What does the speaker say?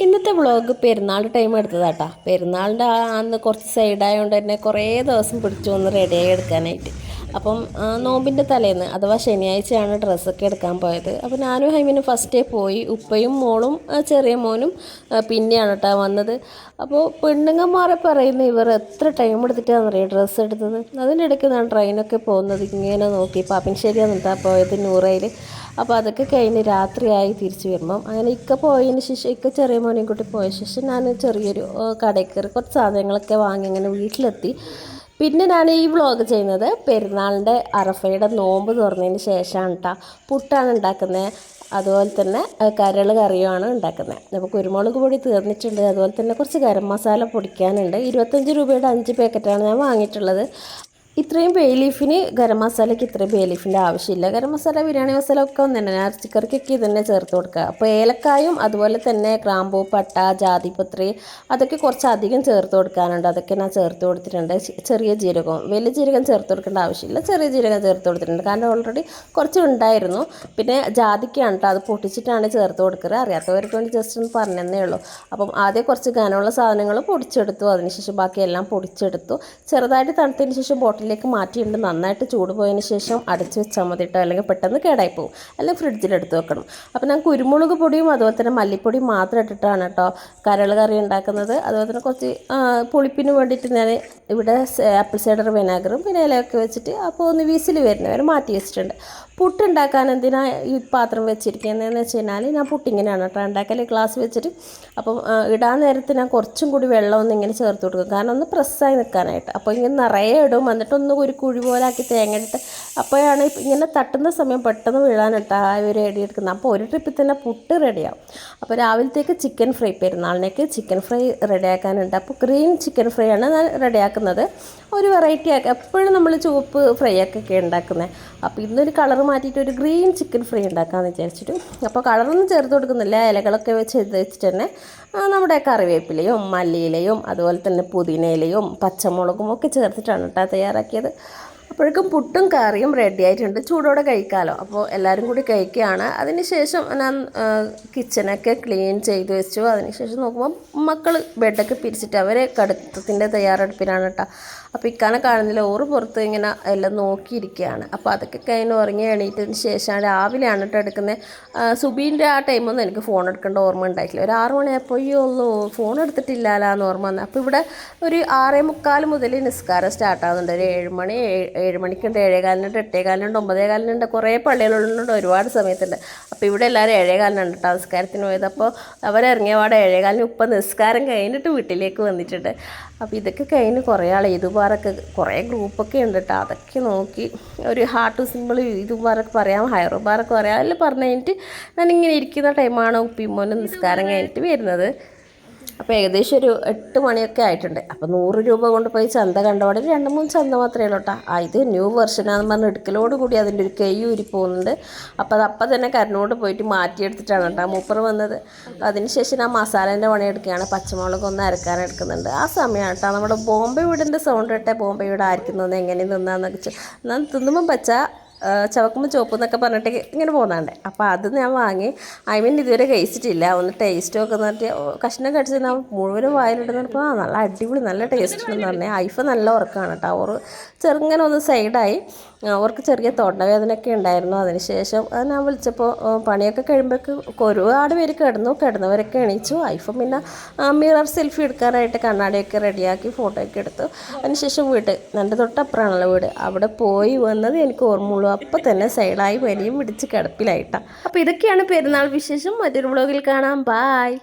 ഇന്നത്തെ വ്ളോഗ് പെരുന്നാൾ ടൈം എടുത്തതാട്ടാ. പെരുന്നാളിൻ്റെ അന്ന് കുറച്ച് സൈഡായതുകൊണ്ട് തന്നെ കുറേ ദിവസം പിടിച്ചു ഒന്ന് റെഡിയായി എടുക്കാനായിട്ട്. അപ്പം നോമ്പിൻ്റെ തലേന്ന് അഥവാ ശനിയാഴ്ചയാണ് ഡ്രസ്സൊക്കെ എടുക്കാൻ പോയത്. അപ്പോൾ ഞാനും ഹൈമിനും ഫസ്റ്റേ പോയി. ഉപ്പയും മോളും ചെറിയ മോനും പിന്നെയാണ് കേട്ടോ വന്നത്. അപ്പോൾ പെണ്ണുങ്ങന്മാരെ പറയുന്ന ഇവർ എത്ര ടൈം എടുത്തിട്ടാണെന്ന് അറിയാം ഡ്രസ്സ് എടുത്തത്. അതിൻ്റെ ഇടയ്ക്ക് ഞാൻ ട്രെയിനൊക്കെ പോകുന്നത് ഇങ്ങനെ നോക്കി. പാപ്പിൻശ്ശേരിയാണ് കേട്ടോ പോയത്, നൂറയിൽ. അപ്പോൾ അതൊക്കെ കഴിഞ്ഞ് രാത്രിയായി തിരിച്ചു വരുമ്പം അങ്ങനെ ഇക്ക പോയതിന് ശേഷം ഇക്ക ചെറിയ മോനെയും കൂട്ടി പോയ ശേഷം ഞാൻ ചെറിയൊരു കടയിൽ കയറി കുറച്ച് സാധനങ്ങളൊക്കെ വാങ്ങി അങ്ങനെ വീട്ടിലെത്തി. പിന്നെ ഞാൻ ഈ വ്ളോഗ് ചെയ്യുന്നത് പെരുന്നാളിൻ്റെ അറഫയുടെ നോമ്പ് തുറന്നതിന് ശേഷമാണ് കേട്ടോ. പുട്ടാണ് ഉണ്ടാക്കുന്നത്, അതുപോലെ തന്നെ കരൾ കറിയുമാണ് ഉണ്ടാക്കുന്നത്. അപ്പോൾ കുരുമുളക് പൊടി തീർന്നിട്ടുണ്ട്, അതുപോലെ തന്നെ കുറച്ച് ഗരം മസാല പൊടിക്കാനുണ്ട്. 25 രൂപയുടെ 5 പാക്കറ്റാണ് ഞാൻ വാങ്ങിയിട്ടുള്ളത്. ഇത്രയും ബേ ലീഫിന് ഗരം മസാലയ്ക്ക് ഇത്രയും ബേ ലീഫിൻ്റെ ആവശ്യമില്ല. ഗരം മസാല, ബിരിയാണി മസാല ഒക്കെ ഒന്ന് തന്നെ ഇറച്ചിക്കറിക്കൊക്കെ ഇത് തന്നെ ചേർത്ത് കൊടുക്കുക. അപ്പോൾ ഏലക്കായും അതുപോലെ തന്നെ ഗ്രാമ്പൂ, പട്ട, ജാതിപത്രി അതൊക്കെ കുറച്ച് അധികം ചേർത്ത് കൊടുക്കാനുണ്ട്. അതൊക്കെ ഞാൻ ചേർത്ത് കൊടുത്തിട്ടുണ്ട്. ചെറിയ ജീരകം, വലിയ ജീരകം ചേർത്ത് കൊടുക്കേണ്ട ആവശ്യമില്ല, ചെറിയ ജീരകം ചേർത്ത് കൊടുത്തിട്ടുണ്ട്. കാരണം ഓൾറെഡി കുറച്ച് ഉണ്ടായിരുന്നു. പിന്നെ ജാതിക്കാണ് കേട്ടോ, അത് പൊട്ടിച്ചിട്ടാണ് ചേർത്ത് കൊടുക്കുക. അറിയാത്തവർക്ക് വേണ്ടി ജസ്റ്റ് ഒന്ന് പറഞ്ഞതേ ഉള്ളൂ. അപ്പം ആദ്യം കുറച്ച് ഘനമുള്ള സാധനങ്ങൾ പൊടിച്ചെടുത്തു, അതിനുശേഷം ബാക്കിയെല്ലാം പൊടിച്ചെടുത്തു. ചെറുതായിട്ട് തണുത്തതിന് ശേഷം ബോട്ടിലേക്ക് മാറ്റിയിട്ടുണ്ട്. നന്നായിട്ട് ചൂട് പോയതിന് ശേഷം അടച്ച് വെച്ചാൽ മതി കേട്ടോ, അല്ലെങ്കിൽ പെട്ടെന്ന് കേടായി പോകും. അല്ലെങ്കിൽ ഫ്രിഡ്ജിലെടുത്ത് വെക്കണം. അപ്പോൾ ഞാൻ കുരുമുളക് പൊടിയും അതുപോലെ തന്നെ മല്ലിപ്പൊടിയും മാത്രം ഇട്ടിട്ടാണ് കേട്ടോ കരൾ കറി ഉണ്ടാക്കുന്നത്. അതുപോലെ തന്നെ കുറച്ച് പുളിപ്പിന് വേണ്ടിയിട്ട് ഞാൻ ഇവിടെ ആപ്പിൾ സൈഡർ വിനാഗറും പിന്നെ ഇലയൊക്കെ വെച്ചിട്ട് അപ്പോൾ ഒന്ന് വിസിൽ വരുന്നവരെ മാറ്റി വെച്ചിട്ടുണ്ട്. പുട്ടുണ്ടാക്കാൻ എന്തിനാണ് ഈ പാത്രം വെച്ചിരിക്കുന്നതെന്ന് വെച്ച് കഴിഞ്ഞാൽ ഞാൻ പുട്ടിങ്ങനെയാണ് കേട്ടോ ഉണ്ടാക്കൽ, ഗ്ലാസ് വെച്ചിട്ട്. അപ്പം ഇടാൻ നേരത്ത് ഞാൻ കുറച്ചും കൂടി വെള്ളം ഒന്ന് ഇങ്ങനെ ചേർത്ത് കൊടുക്കും, കാരണം ഒന്ന് പ്രസ്സായി നിൽക്കാനായിട്ട്. അപ്പോൾ ഇങ്ങനെ നിറയെ ഇടും, എന്നിട്ടൊന്ന് ഒരു കുഴി പോലെ ആക്കി തേങ്ങ ഇട്ട് അപ്പോഴാണ് ഇങ്ങനെ തട്ടുന്ന സമയം പെട്ടെന്ന് വീഴാനിട്ട് ആ ഒരു റെഡി എടുക്കുന്നത്. അപ്പോൾ ഒരു ട്രിപ്പിൽ തന്നെ പുട്ട് റെഡിയാവും. അപ്പോൾ രാവിലത്തേക്ക് ചിക്കൻ ഫ്രൈ, പെരുന്നാളിനേക്ക് ചിക്കൻ ഫ്രൈ റെഡിയാക്കാനുണ്ട്. അപ്പോൾ ഗ്രീൻ ചിക്കൻ ഫ്രൈ ആണ് ഞാൻ റെഡിയാക്കുന്നത്. ഒരു വെറൈറ്റി ആക്കുക, എപ്പോഴും നമ്മൾ ചുവപ്പ് ഫ്രൈ ഒക്കെ ഉണ്ടാക്കുന്നത്. അപ്പോൾ ഇന്നൊരു കളർ മാറ്റിയിട്ട് ഒരു ഗ്രീൻ ചിക്കൻ ഫ്രൈ ഉണ്ടാക്കാമെന്ന് വിചാരിച്ചിട്ട്. അപ്പോൾ കളറൊന്നും ചേർത്ത് കൊടുക്കുന്നില്ല, ഇലകളൊക്കെ വെച്ചിട്ട് തന്നെ നമ്മുടെ കറിവേപ്പിലയും മല്ലിയിലയും അതുപോലെ തന്നെ പുതിനയിലയും പച്ചമുളകും ഒക്കെ ചേർത്തിട്ടാണ് കേട്ടോ തയ്യാറാക്കിയത്. അപ്പോഴേക്കും പുട്ടും കറിയും റെഡി ആയിട്ടുണ്ട്, ചൂടോടെ കഴിക്കാമല്ലോ. അപ്പോൾ എല്ലാവരും കൂടി കഴിക്കുകയാണ്. അതിനുശേഷം ഞാൻ കിച്ചണൊക്കെ ക്ലീൻ ചെയ്ത് വെച്ചു. അതിനുശേഷം നോക്കുമ്പോൾ മക്കൾ ബെഡൊക്കെ പിരിച്ചിട്ട് അവരെ കടുത്തത്തിൻ്റെ തയ്യാറെടുപ്പിലാണ് കേട്ടോ. അപ്പോൾ ഇക്കാനെ കാണുന്നില്ല, ഓറ് പുറത്ത് ഇങ്ങനെ എല്ലാം നോക്കിയിരിക്കുകയാണ്. അപ്പോൾ അതൊക്കെ കഴിഞ്ഞ് ഉറങ്ങി എണീറ്റതിന് ശേഷം രാവിലെയാണ് കേട്ടോ എടുക്കുന്നത്. സുബീൻ്റെ ആ ടൈമൊന്നും എനിക്ക് ഫോൺ എടുക്കേണ്ട ഓർമ്മ ഉണ്ടായിട്ടില്ല. ഒരു 6 മണിയായപ്പോൾ ഉള്ളൂ ഫോൺ എടുത്തിട്ടില്ലല്ലോ എന്ന് ഓർമ്മ വന്നത്. അപ്പോൾ ഇവിടെ ഒരു 6:45 മുതൽ നിസ്കാരം സ്റ്റാർട്ടാകുന്നുണ്ട്. ഒരു 7 മണി, 7 മണിക്കുണ്ട്, 7:15, 8:15, 9:15, കുറേ പള്ളികളുണ്ട്, ഒരുപാട് സമയത്തുണ്ട്. അപ്പോൾ ഇവിടെ എല്ലാവരും 7:15 കേട്ടോ നിസ്കാരത്തിന് പോയത്. അപ്പോൾ അവരിറങ്ങിയ പാടെ 7:15 ഉപ്പ നിസ്കാരം കഴിഞ്ഞിട്ട് വീട്ടിലേക്ക് വന്നിട്ടുണ്ട്. അപ്പോൾ ഇതൊക്കെ കഴിഞ്ഞ് കുറേ ആൾ ഈദുബാറൊക്കെ കുറേ ഗ്രൂപ്പൊക്കെ ഉണ്ട് കേട്ടോ. അതൊക്കെ നോക്കി ഒരു ഹാർട്ട് സിമ്പിൾ ഈദുബാറൊക്കെ പറയാം, ഹൈറുബാറൊക്കെ പറയാം. അതിൽ പറഞ്ഞു കഴിഞ്ഞിട്ട് ഞാനിങ്ങനെ ഇരിക്കുന്ന ടൈമാണ് ഉപ്പിമോനും നിസ്കാരം കഴിഞ്ഞിട്ട് വരുന്നത്. അപ്പോൾ ഏകദേശം ഒരു 8 മണിയൊക്കെ ആയിട്ടുണ്ട്. അപ്പോൾ 100 രൂപ കൊണ്ട് പോയി ചന്ത കണ്ടപാടെ 2-3 ചന്ത മാത്രമേ ഉള്ളൂ കേട്ടോ. ഇത് ന്യൂ വെർഷനാണെന്ന് പറഞ്ഞ് എടുക്കലോട് കൂടി അതിൻ്റെ ഒരു കൈ ഊരി പോകുന്നുണ്ട്. അപ്പോൾ അതപ്പം തന്നെ കരനോട് പോയിട്ട് മാറ്റിയെടുത്തിട്ടാണ് കേട്ടോ മൂപ്പർ വന്നത്. അതിനുശേഷം ഞാൻ മസാലേൻ്റെ പണിയെടുക്കുകയാണ്. പച്ചമുളക് ഒന്ന് അരക്കാൻ എടുക്കുന്നുണ്ട്. ആ സമയമാണ് കേട്ടോ നമ്മുടെ ബോംബെ വീടിൻ്റെ സൗണ്ട് കേട്ടെ. ബോംബെ വീട് ആയിരിക്കുന്നത് എങ്ങനെ നിന്നാന്നൊക്കെ ഞാൻ തിന്നുമ്പം വെച്ചാൽ ചവക്കുമ്പോൾ ചുവപ്പ് എന്നൊക്കെ പറഞ്ഞിട്ട് ഇങ്ങനെ പോകുന്നുണ്ട്. അപ്പോൾ അത് ഞാൻ വാങ്ങി. ഇതുവരെ കഴിച്ചിട്ടില്ല, ഒന്ന് ടേസ്റ്റ് ഒക്കെ എന്നിട്ട് കഷ്ണം കടിച്ച് ഞാൻ മുഴുവനും വായിലിടുന്നപ്പോൾ നല്ല അടിപൊളി നല്ല ടേസ്റ്റ് ഉണ്ടെന്ന് പറഞ്ഞാൽ. ഐഫ നല്ല ഉറക്കമാണ് കേട്ടോ. അവർ ചെറുങ്ങനെ ഒന്ന് സൈഡായി, അവർക്ക് ചെറിയ തൊണ്ടവേദനയൊക്കെ ഉണ്ടായിരുന്നു. അതിനുശേഷം ഞാൻ വിളിച്ചപ്പോൾ പണിയൊക്കെ കഴിയുമ്പോഴേക്ക് ഒരുപാട് പേര് കിടന്നവരൊക്കെ എണീച്ചു. ഐഫം പിന്നെ മിറർ സെൽഫി എടുക്കാനായിട്ട് കണ്ണാടിയൊക്കെ റെഡിയാക്കി ഫോട്ടോയൊക്കെ എടുത്തു. അതിനുശേഷം എൻ്റെ തൊട്ടപ്പുറമാണല്ലോ വീട്, അവിടെ പോയി വന്നത് എനിക്ക് ഓർമ്മയുള്ളൂ. അപ്പോൾ തന്നെ സൈഡായി പനിയും പിടിച്ച് കിടപ്പിലായിട്ടാണ്. അപ്പോൾ ഇതൊക്കെയാണ് പെരുന്നാൾ വിശേഷം. മറ്റൊരു വ്ളോഗിൽ കാണാം. ബായ്.